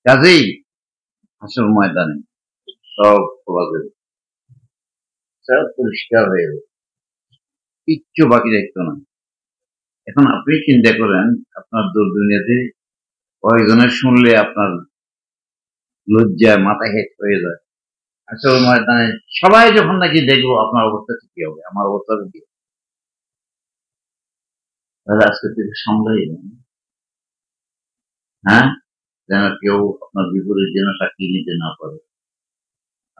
কাজেই হাসর ময়দানে সব খোলা যাবে, সব পরিষ্কার হয়ে যাবে, কিচ্ছু বাকি থাকতো না। এখন আপনি চিন্তা করেন, আপনার দূর দুনিয়াতে কয়েকজনের শুনলে আপনার লজ্জায় মাথা হেট হয়ে যায়। আসল ময়দানে সবাই যখন নাকি দেখবো, আপনার অবস্থা কি হবে, আমার অবস্থা কি হবে? তাহলে আজকে থেকে সামলাই যাবেন, হ্যাঁ, যেন কেউ আপনার বিপরীত যেন সাক্ষী নিতে না পারে,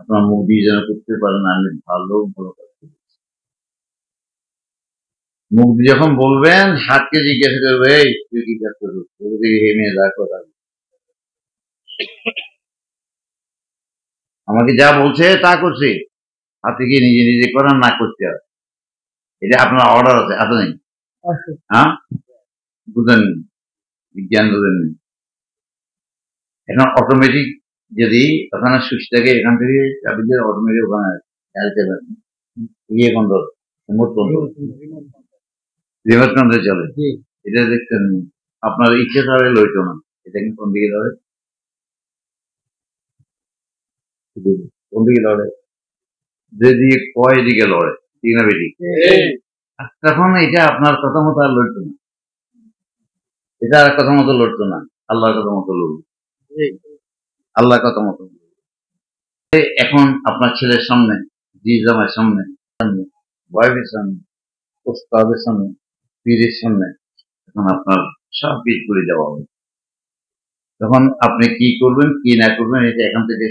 আপনার মুখ দিয়ে যেন করতে পারেন আমি ভালো ভালো কাজ করেছি। মুখ দিয়ে যখন বলবেন, হাতকে জিজ্ঞাসা করবে, এই তুই কি কাজ করবি, হেমে যা কথা, আমাকে যা বলছে তা করছে, হাতে গিয়ে নিজে নিজে করার না করতে হবে, এটা আপনার অর্ডার আছে, এত নেই, হ্যাঁ, বুঝেন, বিজ্ঞান বুঝেন। এখন অটোমেটিক যদি ওখানে সুইচ থাকে, এখান থেকে চাবি দিয়ে অটোমেটিক ওখানে ইয়ে control, remote control, remote control চলে, এটা দেখতেন আপনার ইচ্ছে ছাড়া লইতো না। এটা কিন্তু কোন দিকে লড়ে, কোন দিকে লড়ে, যেদিকে কয় দিকে লড়ে, ঠিক না বেটি? তখন এটা আপনার কথা মতো আর লড়তো না, এটা আর কথা মতো লড়তো না, আল্লাহর কথা মতো লড়বে, আল্লাহর কথা মতো। এখন আপনার ছেলের সামনে, জি জামাইয়ের সামনে, ওয়াইফের সামনে, ওস্তাদের সামনে, পীরের সামনে এখন আপনার সব কিছু করে দেওয়া হবে। তখন আপনি কি করবেন কি না করবেন, এটা এখান থেকে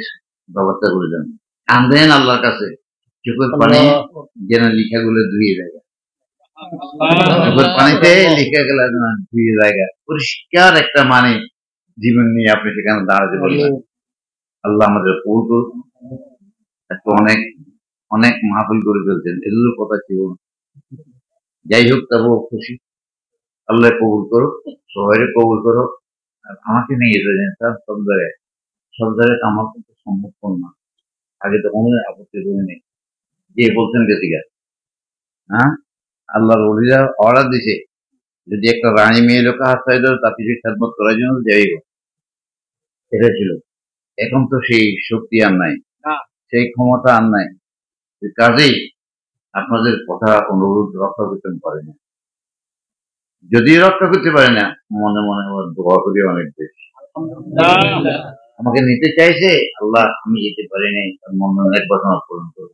ব্যবস্থা করে দেন, আনবেন আল্লাহর কাছে, চোখের পানি যেন লিখাগুলো ধুয়ে জায়গা, চোখের পানিতে লিখে গেলে ধুয়ে জায়গা, পরিষ্কার একটা মানে জীবন নিয়ে আপনি সেখানে দাঁড়াতে পারবেন। আল্লাহ আমাদের কবুল করুন। একটু অনেক অনেক মাহফিল করে ফেলছেন, এগুলোর কথা ছিল না। যাই হোক, তবুও খুশি, আল্লাহ কবুল করো, সবাই কবুল করো। আর আমাকে নিয়ে যেতেন সব জায়গায়, সব জায়গায় আমার কিন্তু সম্ভব না, আগে তো কোনো আপত্তি করে নেই, যে বলছেন গেছিকা, হ্যাঁ, আল্লাহর ওলিরা অর্ডার দিছে, যদি একটা রানী মেয়ে লোক হাত পাই তার কিছু খেদমত করার জন্য যাইব, এটা ছিল। এখন তো সেই শক্তি আর নাই, সেই ক্ষমতা আর নাই, কাজেই আপনাদের কথা অনুরোধ রক্ষা করতে পারে না, যদি রক্ষা করতে পারে না, মনে মনে আমার দোয়া করি অনেক বেশি। আমাকে নিতে চাইছে আল্লাহ, আমি যেতে পারি নাই, তার মনে একবার আমার পূরণ করবো,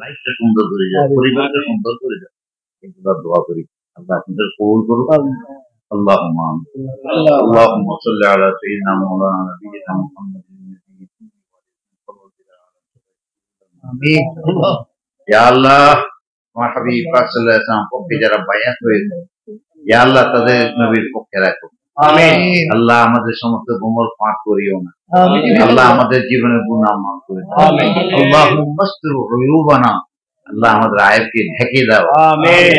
লাইফটা সুন্দর করে যায়, পরিবারটা সুন্দর করে যায়, এগুলো দোয়া করি, আল্লাহ আপনাদের কবুল করুক। اللهم آمين. اللهم صل على سيدنا مولانا نبينا محمد آمين. يا الله, আমার হাবিব পাক সাল্লাল্লাহু আলাইহি ওয়াসাল্লাম পক্ষে যারা বায়াত হয়েছে, ইয়া আল্লাহ তাদের নবীর পক্ষে রাখো। আমিন। আল্লাহ আমাদের সমস্ত গুনাহ মাফ করিও না। আমিন। আল্লাহ আমাদের জীবনের গুনাহ মাফ করে দাও। আমিন। আল্লাহুম্মা আস্তির উয়ুবানা, আল্লাহ আমাদের আয়াতকে ঢেকে দাও। আমিন।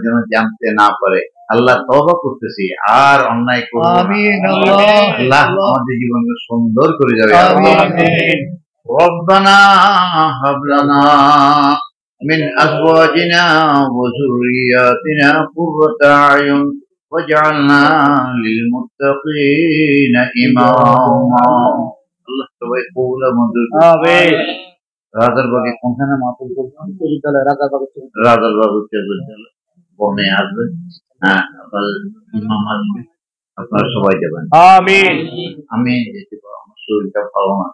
যেন জানতে না পারে। আল্লাহ তওবা করতেছি, আর অন্যায় করব না। আমিন। আল্লাহ আমাদের জীবনকে সুন্দর করে যাবে। আমিন। রব্বানা হাব লানা মিন আজওয়াজিনা ওয়া যুররিয়াতিনা কুররাতা আয়ুন ওয়াজআলনা লিল মুত্তাকিনা ইমামা। আল্লাহ সবাই কবুল মঞ্জুর করুন। আমিন। রাজারবাগে কোনখানে মাহফিল করবেন? রাজারবাগ উচ্চ বিদ্যালয় বনে আসবেন, হ্যাঁ, আপনার ইমাম আসবে, আপনারা সবাই যাবেন। আমিন। আমি যেতে পারবো, আমার শরীরটা ভালো না,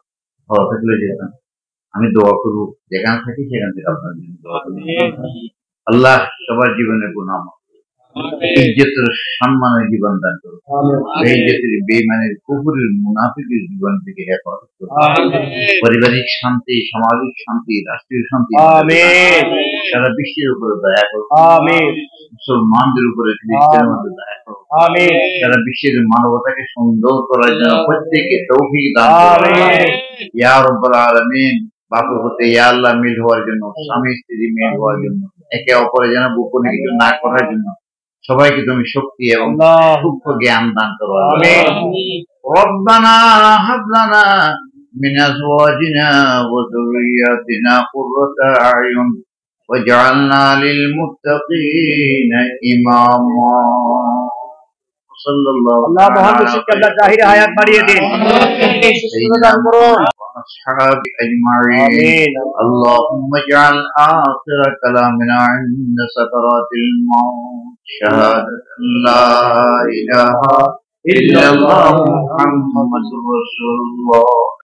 ভালো থাকলে যেতাম, আমি দোয়া করবো, যেখানে থাকি সেখান থেকে আপনার জন্য দোয়া করবো। আল্লাহ সবার জীবনে গুনাহ মাফ করুন, ইজ্জতের সম্মানের জীবন দান করুন, বেইজ্জতের বেঈমানের কুফরের মুনাফিকের জীবন থেকে হেফাজত করুন, পারিবারিক শান্তি, সামাজিক শান্তি, রাষ্ট্রীয় শান্তি, আমিন, সারা বিশ্বের উপরে দয়া করুন। আমিন। মুসলমানদের উপরে খ্রিস্টানদের মধ্যে দয়া করুন। আমিন। সারা বিশ্বের মানবতাকে সুন্দর করার জন্য প্রত্যেককে তৌফিক দান করুন। আমিন। ইয়া রাব্বুল আলামিন, বাপু হতে ইয়া আল্লাহ মিল হওয়ার জন্য, স্বামী স্ত্রী মিল হওয়ার জন্য, একে অপরের যেন গোপনে কিছু না করার জন্য সবাইকে তুমি শক্তি এবং সূক্ষ্ম জ্ঞান দান করো। আমিন। রব্বানা হাব লানা মিন আজওয়াজিনা ওয়া যুররিয়াতিনা কুররাতা আয়ুন ওয়াজআলনা লিল মুত্তাকিনা ইমামা। সাল্লাল্লাহু আল্লাহ মহান মুর্শিদকে আল্লাহ জাহির হায়াত বাড়িয়ে দিন, সুস্থতা দান করুন। وأصحابه أجمعين آمين. اللهم اجعل آخر كلامنا عند سكرات الموت شهادة أن لا إله إلا الله محمد رسول الله